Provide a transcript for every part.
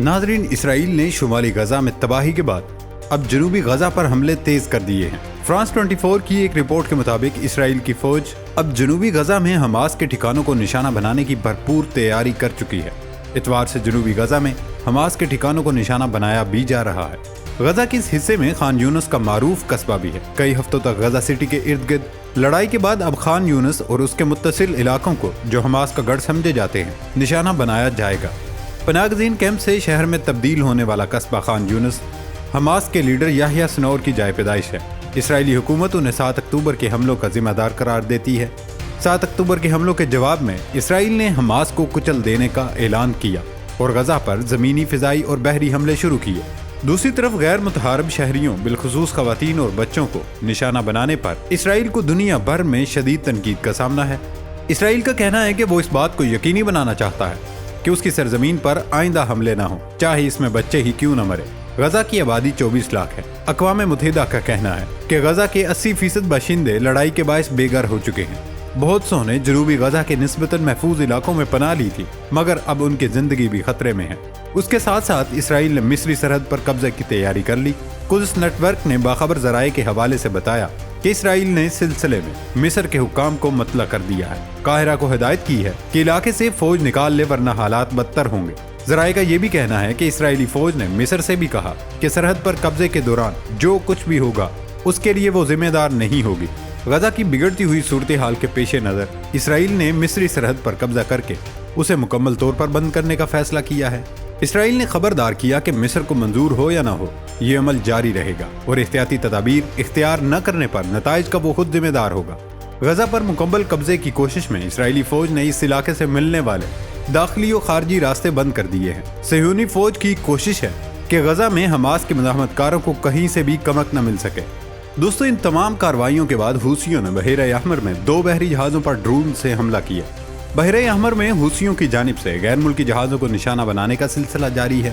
ناظرین، اسرائیل نے شمالی غزہ میں تباہی کے بعد اب جنوبی غزہ پر حملے تیز کر دیے ہیں۔ فرانس 24 کی ایک رپورٹ کے مطابق اسرائیل کی فوج اب جنوبی غزہ میں حماس کے ٹھکانوں کو نشانہ بنانے کی بھرپور تیاری کر چکی ہے۔ اتوار سے جنوبی غزہ میں حماس کے ٹھکانوں کو نشانہ بنایا بھی جا رہا ہے۔ غزہ کے اس حصے میں خان یونس کا معروف قصبہ بھی ہے۔ کئی ہفتوں تک غزہ سٹی کے ارد گرد لڑائی کے بعد اب خان یونس اور اس کے متصل علاقوں کو جو حماس کا گڑھ سمجھے جاتے ہیں نشانہ بنایا جائے گا۔ پناہ گزین کیمپ سے شہر میں تبدیل ہونے والا قصبہ خان یونس حماس کے لیڈر یحییٰ سنور کی جائے پیدائش ہے۔ اسرائیلی حکومت انہیں 7 اکتوبر کے حملوں کا ذمہ دار قرار دیتی ہے۔ 7 اکتوبر کے حملوں کے جواب میں اسرائیل نے حماس کو کچل دینے کا اعلان کیا اور غزہ پر زمینی، فضائی اور بحری حملے شروع کیے۔ دوسری طرف غیر متحارب شہریوں بالخصوص خواتین اور بچوں کو نشانہ بنانے پر اسرائیل کو دنیا بھر میں شدید تنقید کا سامنا ہے۔ اسرائیل کا کہنا ہے کہ وہ اس بات کو یقینی بنانا چاہتا ہے کہ اس کی سرزمین پر آئندہ حملے نہ ہوں، چاہے اس میں بچے ہی کیوں نہ مرے۔ غزہ کی آبادی 24 لاکھ ہے۔ اقوام متحدہ کا کہنا ہے کہ غزہ کے 80% باشندے لڑائی کے باعث بے گھر ہو چکے ہیں۔ بہت سو نے جنوبی غزہ کے نسبتاً محفوظ علاقوں میں پناہ لی تھی، مگر اب ان کی زندگی بھی خطرے میں ہے۔ اس کے ساتھ ساتھ اسرائیل نے مصری سرحد پر قبضے کی تیاری کر لی۔ قدس نیٹ ورک نے باخبر ذرائع کے حوالے سے بتایا کہ اسرائیل نے اس سلسلے میں مصر کے حکام کو مطلع کر دیا ہے۔ قاہرہ کو ہدایت کی ہے کہ علاقے سے فوج نکال لے ورنہ حالات بدتر ہوں گے۔ ذرائع کا یہ بھی کہنا ہے کہ اسرائیلی فوج نے مصر سے بھی کہا کہ سرحد پر قبضے کے دوران جو کچھ بھی ہوگا اس کے لیے وہ ذمہ دار نہیں ہوگی۔ غزہ کی بگڑتی ہوئی صورتحال کے پیش نظر اسرائیل نے مصری سرحد پر قبضہ کر کے اسے مکمل طور پر بند کرنے کا فیصلہ کیا ہے۔ اسرائیل نے خبردار کیا کہ مصر کو منظور ہو یا نہ ہو، یہ عمل جاری رہے گا اور احتیاطی تدابیر اختیار نہ کرنے پر نتائج کا وہ خود ذمہ دار ہوگا۔ غزہ پر مکمل قبضے کی کوشش میں اسرائیلی فوج نے اس علاقے سے ملنے والے داخلی و خارجی راستے بند کر دیے ہیں۔ صہیونی فوج کی کوشش ہے کہ غزہ میں حماس کے مزاحمت کاروں کو کہیں سے بھی کمک نہ مل سکے۔ دوستو، ان تمام کارروائیوں کے بعد حوثیوں نے بحیرہ احمر میں 2 بحری جہازوں پر ڈرون سے حملہ کیا۔ بحیرہ احمر میں حوثیوں کی جانب سے غیر ملکی جہازوں کو نشانہ بنانے کا سلسلہ جاری ہے۔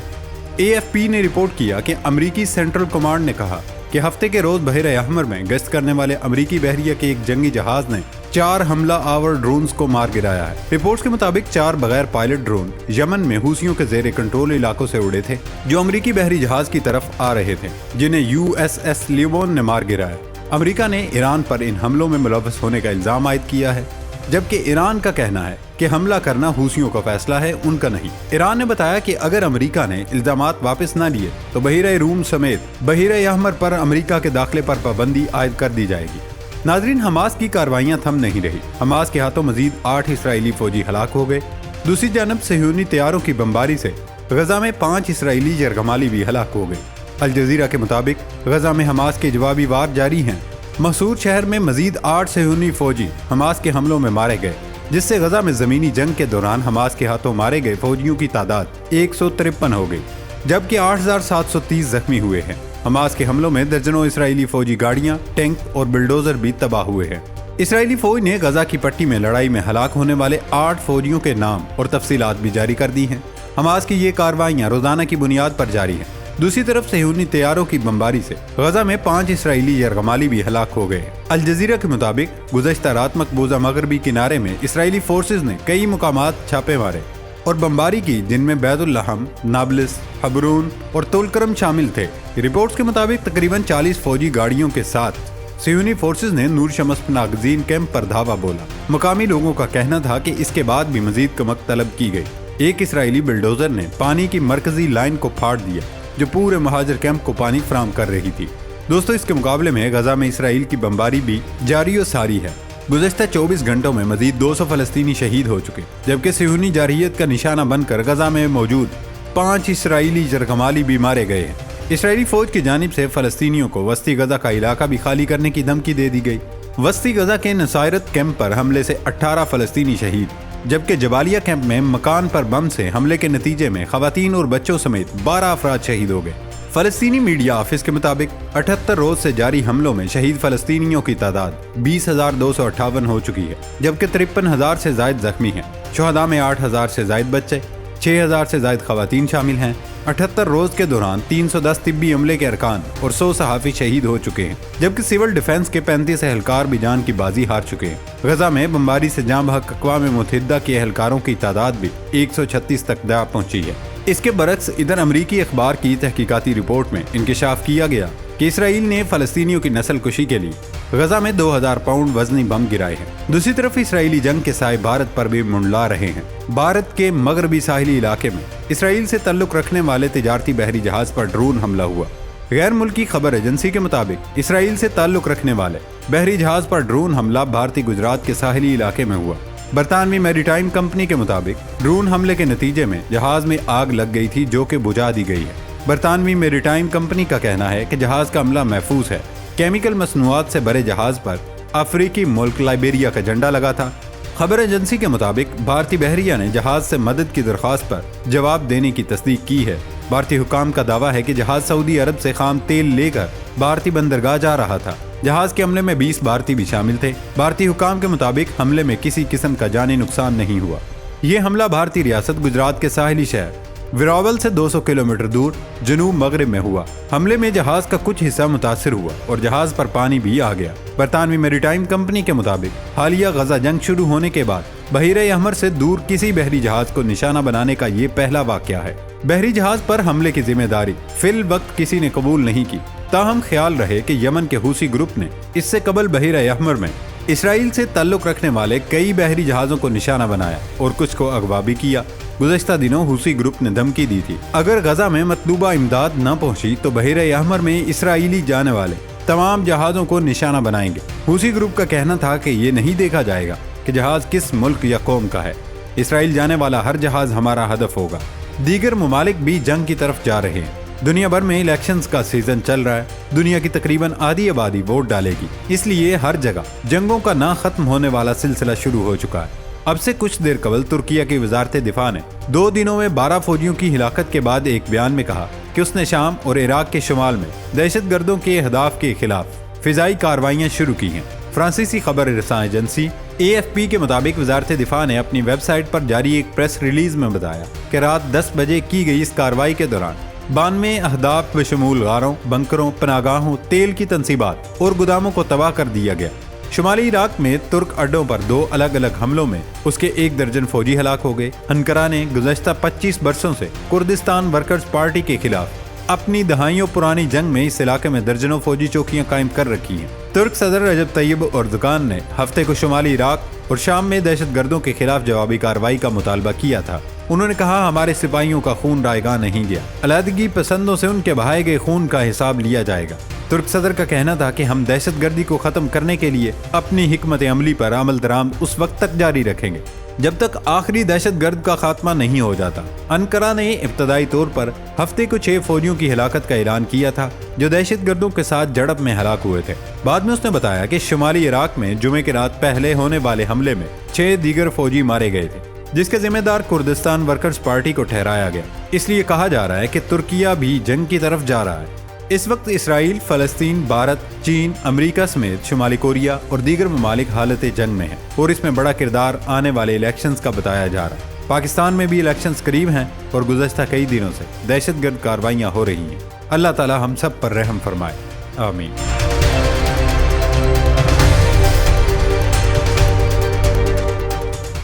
AFP نے رپورٹ کیا کہ امریکی سینٹرل کمانڈ نے کہا کہ ہفتے کے روز بحیرہ احمر میں گشت کرنے والے امریکی بحریہ کے ایک جنگی جہاز نے 4 حملہ آور ڈرونز کو مار گرایا ہے۔ رپورٹس کے مطابق 4 بغیر پائلٹ ڈرون یمن میں حوثیوں کے زیر کنٹرول علاقوں سے اڑے تھے جو امریکی بحری جہاز کی طرف آ رہے تھے، جنہیں USS لیون نے مار گرایا۔ امریکہ نے ایران پر ان حملوں میں ملوث ہونے کا الزام عائد کیا ہے، جبکہ ایران کا کہنا ہے کہ حملہ کرنا حوثیوں کا فیصلہ ہے، ان کا نہیں۔ ایران نے بتایا کہ اگر امریکہ نے الزامات واپس نہ لیے تو بحیرہ روم سمیت بحیرہ احمر پر امریکہ کے داخلے پر پابندی عائد کر دی جائے گی۔ ناظرین، حماس کی کارروائیاں تھم نہیں رہی۔ حماس کے ہاتھوں مزید 8 اسرائیلی فوجی ہلاک ہو گئے۔ دوسری جانب صہیونی طیاروں کی بمباری سے غزہ میں 5 اسرائیلی یرغمالی بھی ہلاک ہو گئے۔ الجزیرہ کے مطابق غزہ میں حماس کے جوابی وار جاری ہیں۔ محصور شہر میں مزید 8 صہیونی فوجی حماس کے حملوں میں مارے گئے، جس سے غزہ میں زمینی جنگ کے دوران حماس کے ہاتھوں مارے گئے فوجیوں کی تعداد 153 ہو گئی، جبکہ 8730 زخمی ہوئے ہیں۔ حماس کے حملوں میں درجنوں اسرائیلی فوجی گاڑیاں، ٹینک اور بلڈوزر بھی تباہ ہوئے ہیں۔ اسرائیلی فوج نے غزہ کی پٹی میں لڑائی میں ہلاک ہونے والے 8 فوجیوں کے نام اور تفصیلات بھی جاری کر دی ہیں۔ حماس کی یہ کارروائیاں روزانہ کی بنیاد پر جاری ہیں۔ دوسری طرف صہیونی طیاروں کی بمباری سے غزہ میں 5 اسرائیلی یرغمالی بھی ہلاک ہو گئے۔ الجزیرہ کے مطابق گزشتہ رات مقبوضہ مغربی کنارے میں اسرائیلی فورسز نے کئی مقامات چھاپے مارے اور بمباری کی، جن میں بیت اللحم، نابلس، حبرون اور طولکرم شامل تھے۔ رپورٹس کے مطابق تقریباً 40 فوجی گاڑیوں کے ساتھ صہیونی فورسز نے نور شمس پناہ گزین کیمپ پر دھاوا بولا۔ مقامی لوگوں کا کہنا تھا کہ اس کے بعد بھی مزید کمک طلب کی گئی۔ ایک اسرائیلی بلڈوزر نے پانی کی مرکزی لائن کو پھاڑ دیا جو پورے مہاجر کیمپ کو پانی فراہم کر رہی تھی۔ دوستو، اس کے مقابلے میں غزہ میں اسرائیل کی بمباری بھی جاری و ساری ہے۔ گزشتہ 24 گھنٹوں میں مزید 200 فلسطینی شہید ہو چکے، جبکہ صہیونی جارحیت کا نشانہ بن کر غزہ میں موجود 5 اسرائیلی یرغمالی بھی مارے گئے ہیں۔ اسرائیلی فوج کی جانب سے فلسطینیوں کو وسطی غزہ کا علاقہ بھی خالی کرنے کی دھمکی دے دی گئی۔ وسطی غزہ کے نصائرت کیمپ پر حملے سے 18 فلسطینی شہید، جبکہ جبالیہ کیمپ میں مکان پر بم سے حملے کے نتیجے میں خواتین اور بچوں سمیت 12 افراد شہید ہو گئے۔ فلسطینی میڈیا آفس کے مطابق 78 روز سے جاری حملوں میں شہید فلسطینیوں کی تعداد 20,258 ہو چکی ہے، جبکہ 53,000 سے زائد زخمی ہیں۔ شہداء میں 8,000 سے زائد بچے، 6,000 سے زائد خواتین شامل ہیں۔ 78 روز کے دوران 310 طبی عملے کے ارکان اور 100 صحافی شہید ہو چکے ہیں، جبکہ سول ڈیفنس کے 35 اہلکار بھی جان کی بازی ہار چکے ہیں۔ غزہ میں بمباری سے جاں بحق اقوام متحدہ کے اہلکاروں کی تعداد بھی 136 تک جا پہنچی ہے۔ اس کے برعکس ادھر امریکی اخبار کی تحقیقاتی رپورٹ میں انکشاف کیا گیا کہ اسرائیل نے فلسطینیوں کی نسل کشی کے لیے غزہ میں 2000 پاؤنڈ وزنی بم گرائے ہیں۔ دوسری طرف اسرائیلی جنگ کے سائے بھارت پر بھی منڈلا رہے ہیں۔ بھارت کے مغربی ساحلی علاقے میں اسرائیل سے تعلق رکھنے والے تجارتی بحری جہاز پر ڈرون حملہ ہوا۔ غیر ملکی خبر ایجنسی کے مطابق اسرائیل سے تعلق رکھنے والے بحری جہاز پر ڈرون حملہ بھارتی گجرات کے ساحلی علاقے میں ہوا۔ برطانوی میری ٹائم کمپنی کے مطابق ڈرون حملے کے نتیجے میں جہاز میں آگ لگ گئی تھی جو کہ بجھا دی گئی ہے۔ برطانوی میری ٹائم کمپنی کا کہنا ہے کہ جہاز کا عملہ محفوظ ہے۔ کیمیکل مصنوعات سے بھرے جہاز پر افریقی ملک لائبیریا کا جھنڈا لگا تھا۔ خبر ایجنسی کے مطابق بھارتی بحریہ نے جہاز سے مدد کی درخواست پر جواب دینے کی تصدیق کی ہے۔ بھارتی حکام کا دعویٰ ہے کہ جہاز سعودی عرب سے خام تیل لے کر بھارتی بندرگاہ جا رہا تھا۔ جہاز کے حملے میں 20 بھارتی بھی شامل تھے۔ بھارتی حکام کے مطابق حملے میں کسی قسم کا جانی نقصان نہیں ہوا۔ یہ حملہ بھارتی ریاست گجرات کے ساحلی شہر وراول سے 200 کلومیٹر دور جنوب مغرب میں ہوا۔ حملے میں جہاز کا کچھ حصہ متاثر ہوا اور جہاز پر پانی بھی آ گیا۔ برطانوی میری ٹائم کمپنی کے مطابق حالیہ غزہ جنگ شروع ہونے کے بعد بحیرہ احمر سے دور کسی بحری جہاز کو نشانہ بنانے کا یہ پہلا واقعہ ہے۔ بحری جہاز پر حملے کی ذمہ داری فی الوقت کسی نے قبول نہیں کی، تاہم خیال رہے کہ یمن کے حوثی گروپ نے اس سے قبل بحیرہ احمر میں اسرائیل سے تعلق رکھنے والے کئی بحری جہازوں کو نشانہ بنایا اور کچھ کو اغوا بھی کیا۔ گزشتہ دنوں حوثی گروپ نے دھمکی دی تھی اگر غزہ میں مطلوبہ امداد نہ پہنچی تو بحیرہ احمر میں اسرائیلی جانے والے تمام جہازوں کو نشانہ بنائیں گے۔ حوثی گروپ کا کہنا تھا کہ یہ نہیں دیکھا جائے گا کہ جہاز کس ملک یا قوم کا ہے، اسرائیل جانے والا ہر جہاز ہمارا ہدف ہوگا۔ دیگر ممالک بھی جنگ کی طرف جا رہے ہیں۔ دنیا بھر میں الیکشنز کا سیزن چل رہا ہے۔ دنیا کی تقریباً آدھی آبادی ووٹ ڈالے گی، اس لیے ہر جگہ جنگوں کا نہ ختم ہونے والا سلسلہ شروع ہو چکا ہے۔ اب سے کچھ دیر قبل ترکیہ کی وزارت دفاع نے 2 دنوں میں 12 فوجیوں کی ہلاکت کے بعد ایک بیان میں کہا کہ اس نے شام اور عراق کے شمال میں دہشت گردوں کے اہداف کے خلاف فضائی کارروائیاں شروع کی ہیں۔ فرانسیسی خبر رساں ایجنسی AFP کے مطابق وزارت دفاع نے اپنی ویب سائٹ پر جاری ایک پریس ریلیز میں بتایا کہ رات 10 بجے کی گئی اس کارروائی کے دوران 92 اہداف بشمول غاروں، بنکروں، پناہگاہوں، تیل کی تنصیبات اور گوداموں کو تباہ کر دیا گیا۔ شمالی عراق میں ترک اڈوں پر 2 الگ الگ حملوں میں اس کے 1 درجن فوجی ہلاک ہو گئے۔ انقرہ نے گزشتہ 25 برسوں سے کردستان ورکرز پارٹی کے خلاف اپنی دہائیوں پرانی جنگ میں اس علاقے میں درجنوں فوجی چوکیاں قائم کر رکھی ہیں۔ ترک صدر رجب طیب اردوغان نے ہفتے کو شمالی عراق اور شام میں دہشت گردوں کے خلاف جوابی کارروائی کا مطالبہ کیا تھا۔ انہوں نے کہا ہمارے سپاہیوں کا خون رائیگاں نہیں گیا، علیحدگی پسندوں سے ان کے بہائے گئے خون کا حساب لیا جائے گا۔ ترک صدر کا کہنا تھا کہ ہم دہشت گردی کو ختم کرنے کے لیے اپنی حکمت عملی پر عمل درآمد اس وقت تک جاری رکھیں گے جب تک آخری دہشت گرد کا خاتمہ نہیں ہو جاتا۔ انقرہ نے ابتدائی طور پر ہفتے کو 6 فوجیوں کی ہلاکت کا اعلان کیا تھا جو دہشت گردوں کے ساتھ جھڑپ میں ہلاک ہوئے تھے۔ بعد میں اس نے بتایا کہ شمالی عراق میں جمعے کی رات پہلے ہونے والے حملے میں 6 دیگر فوجی مارے گئے تھے، جس کے ذمہ دار کردستان ورکرز پارٹی کو ٹھہرایا گیا۔ اس لیے کہا جا رہا ہے کہ ترکیہ بھی جنگ کی طرف جا رہا ہے۔ اس وقت اسرائیل، فلسطین، بھارت، چین، امریکہ سمیت شمالی کوریا اور دیگر ممالک حالت جنگ میں ہیں اور اس میں بڑا کردار آنے والے الیکشنز کا بتایا جا رہا ہے۔ پاکستان میں بھی الیکشنز قریب ہیں اور گزشتہ کئی دنوں سے دہشت گرد کارروائیاں ہو رہی ہیں۔ اللہ تعالی ہم سب پر رحم فرمائے، آمین۔